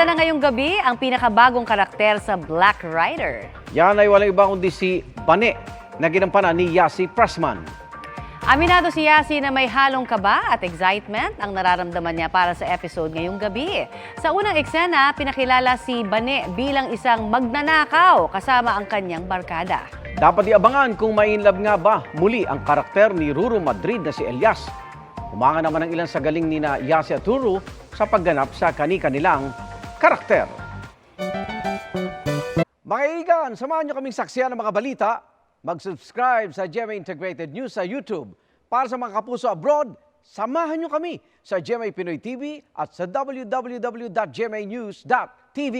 na ngayong gabi ang pinakabagong karakter sa Black Rider. Yan ay walang iba kundi si Bane na ginampanan ni Yasi Pressman. Aminado si Yasi na may halong kaba at excitement ang nararamdaman niya para sa episode ngayong gabi. Sa unang eksena, pinakilala si Bane bilang isang magnanakaw kasama ang kanyang barkada. Dapat iabangan kung ma-inlove nga ba muli ang karakter ni Ruru Madrid na si Elias. Umanga naman ang ilan sa galing ni na Yasi at Ruru sa pagganap sa kani-kanilang karakter. Mga igan, samahan nyo kaming saksiyan ng mga balita. Mag-subscribe sa GMA Integrated News sa YouTube. Para sa mga kapuso abroad, samahan nyo kami sa GMA Pinoy TV at sa www.gmanews.tv.